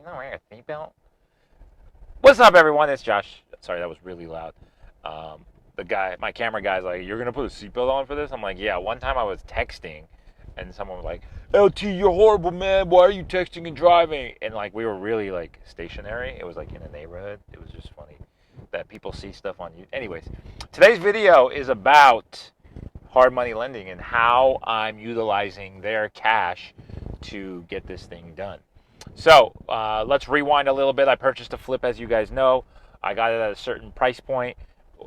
you're not wearing a seatbelt? What's up, everyone? It's Josh. Sorry, that was really loud. My camera guy's like, "You're gonna put a seatbelt on for this?" I'm like, "Yeah." One time I was texting, and someone was like, "LT, you're horrible, man. Why are you texting and driving?" And like, we were really like stationary. It was like in a neighborhood. It was just funny that people see stuff on you. Anyways, today's video is about hard money lending and how I'm utilizing their cash to get this thing done. So let's rewind a little bit. I purchased a flip, as you guys know. I got it at a certain price point.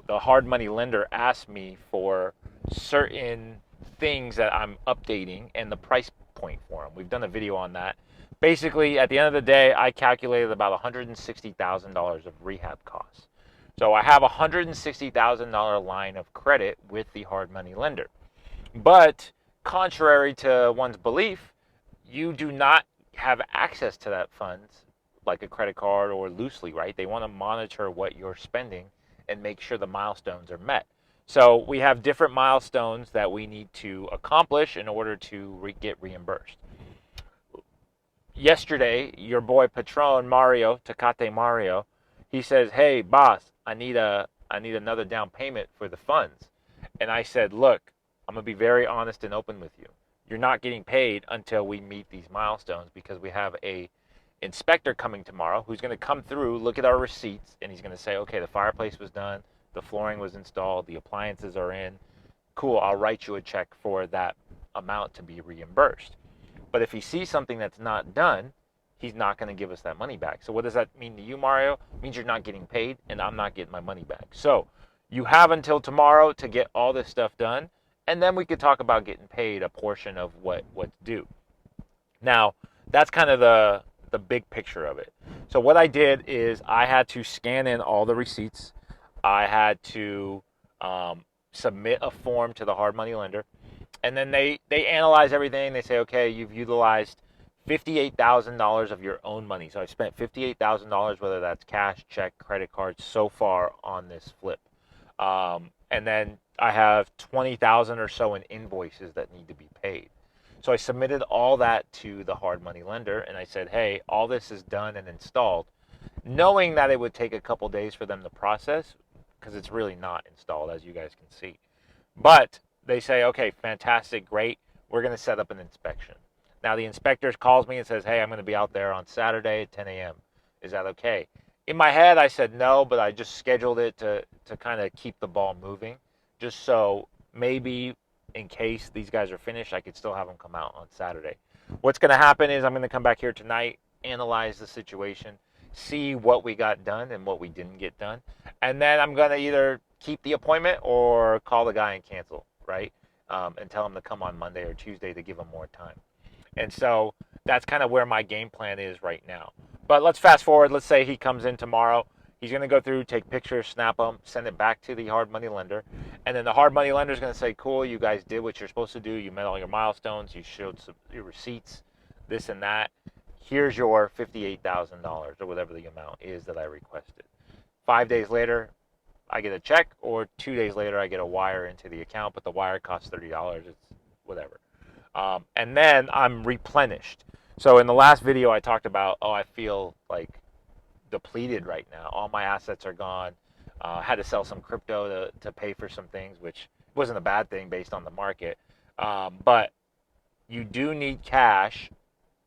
The hard money lender asked me for certain things that I'm updating and the price point for them. We've done a video on that. Basically, at the end of the day, I calculated about $160,000 of rehab costs. So I have a $160,000 line of credit with the hard money lender. But contrary to one's belief, you do not have access to that funds like a credit card or loosely, right? They want to monitor what you're spending and make sure the milestones are met. So we have different milestones that we need to accomplish in order to get reimbursed. Yesterday, your boy Patron Mario, Tecate Mario, he says, "Hey boss, I need another down payment for the funds." And I said, "Look, I'm gonna be very honest and open with you. You're not getting paid until we meet these milestones because we have a inspector coming tomorrow who's going to come through, look at our receipts, and he's going to say, okay, the fireplace was done, the flooring was installed, the appliances are in. Cool, I'll write you a check for that amount to be reimbursed. But if he sees something that's not done, he's not going to give us that money back. So what does that mean to you, Mario? It means you're not getting paid, and I'm not getting my money back. So you have until tomorrow to get all this stuff done, and then we could talk about getting paid a portion of what's due." Now, that's kind of the big picture of it. So what I did is I had to scan in all the receipts. I had to submit a form to the hard money lender, and then they analyze everything. They say, okay, you've utilized $58,000 of your own money. So I spent $58,000, whether that's cash, check, credit card, so far on this flip. And then I have 20,000 or so in invoices that need to be paid. So I submitted all that to the hard money lender, and I said, "Hey, all this is done and installed," knowing that it would take a couple days for them to process because it's really not installed, as you guys can see. But they say, "Okay, fantastic, great. We're going to set up an inspection." Now the inspector calls me and says, "Hey, I'm going to be out there on Saturday at 10 a.m. Is that okay?" In my head, I said no, but I just scheduled it to kind of keep the ball moving, just so maybe in case these guys are finished, I could still have them come out on Saturday. What's going to happen is I'm going to come back here tonight, analyze the situation, see what we got done and what we didn't get done, and then I'm going to either keep the appointment or call the guy and cancel, right? And tell him to come on Monday or Tuesday to give him more time. And so that's kind of where my game plan is right now. But let's fast forward. Let's say he comes in tomorrow. He's going to go through, take pictures, snap them, send it back to the hard money lender. And then the hard money lender is going to say, "Cool, you guys did what you're supposed to do. You met all your milestones. You showed your receipts, this and that. Here's your $58,000 or whatever the amount is that I requested." 5 days later, I get a check, or 2 days later, I get a wire into the account, but the wire costs $30. It's whatever. And then I'm replenished. So in the last video, I talked about, I feel like depleted right now. All my assets are gone. Had to sell some crypto to pay for some things, which wasn't a bad thing based on the market. But you do need cash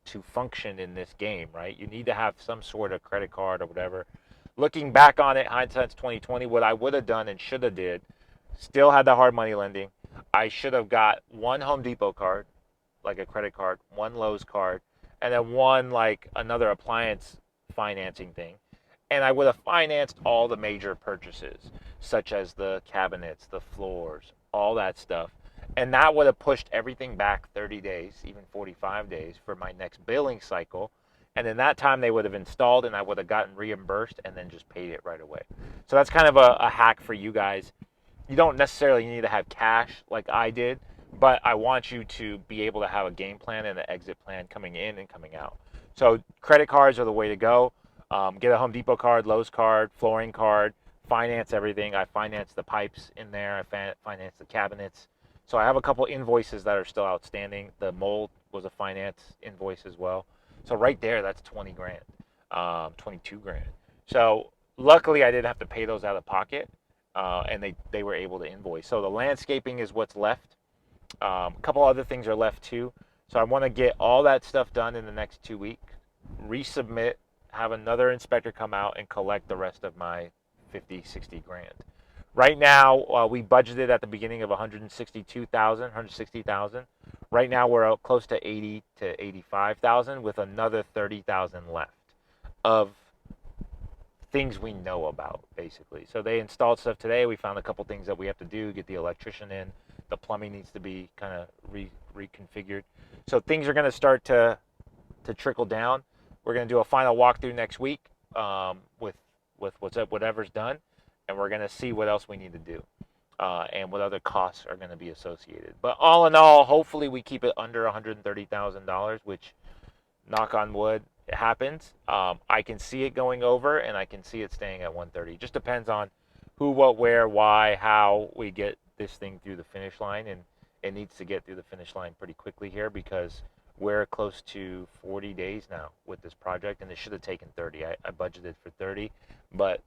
to function in this game, right? You need to have some sort of credit card or whatever. Looking back on it, hindsight's 2020. What I would have done and should have did, still had the hard money lending. I should have got one Home Depot card, like a credit card, one Lowe's card, and then one like another appliance financing thing. And I would have financed all the major purchases, such as the cabinets, the floors, all that stuff. And that would have pushed everything back 30 days, even 45 days for my next billing cycle. And in that time, they would have installed and I would have gotten reimbursed and then just paid it right away. So that's kind of a hack for you guys. You don't necessarily need to have cash like I did, but I want you to be able to have a game plan and an exit plan coming in and coming out. So credit cards are the way to go. Get a Home Depot card, Lowe's card, flooring card, finance everything. I finance the pipes in there. I finance the cabinets. So I have a couple invoices that are still outstanding. The mold was a finance invoice as well. So right there, that's 20 grand. 22 grand. So luckily I didn't have to pay those out of pocket, and they were able to invoice. So the landscaping is what's left. A couple other things are left too. So I want to get all that stuff done in the next 2 weeks, resubmit, have another inspector come out and collect the rest of my 50, 60 grand. Right now, we budgeted at the beginning of 162,000, 160,000. Right now, we're out close to 80 to 85,000 with another 30,000 left of things we know about, basically. So they installed stuff today. We found a couple things that we have to do, get the electrician in. The plumbing needs to be kind of reconfigured. So things are going to start to trickle down. We're going to do a final walkthrough next week, with whatever's done, and we're going to see what else we need to do, and what other costs are going to be associated. But all in all, hopefully we keep it under $130,000, which, knock on wood, it happens. I can see it going over, and I can see it staying at 130. It just depends on who, what, where, why, how we get this thing through the finish line, and it needs to get through the finish line pretty quickly here because we're close to 40 days now with this project, and it should have taken 30. I budgeted for 30, but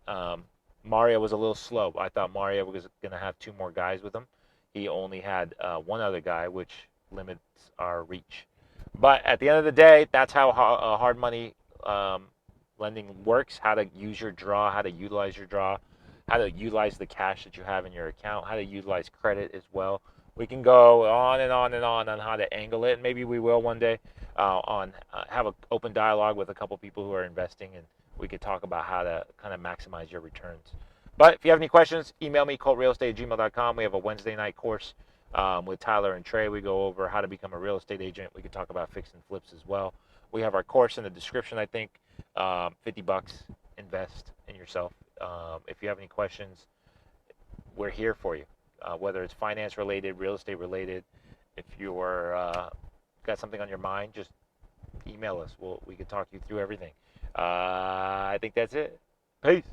Mario was a little slow. I thought Mario was going to have two more guys with him. He only had one other guy, which limits our reach. But at the end of the day, that's how hard money lending works. How to use your draw, how to utilize your draw, how to utilize the cash that you have in your account, how to utilize credit as well. We can go on and on and on how to angle it, and maybe we will one day on have an open dialogue with a couple people who are investing, and we could talk about how to kind of maximize your returns. But if you have any questions, email me, cultrealestate@gmail.com. We have a Wednesday night course with Tyler and Trey. We go over how to become a real estate agent. We could talk about fix and flips as well. We have our course in the description, I think. $50, invest in yourself. If you have any questions, we're here for you. Whether it's finance related, real estate related, if you're got something on your mind, just email us. We can talk you through everything. I think that's it. Peace.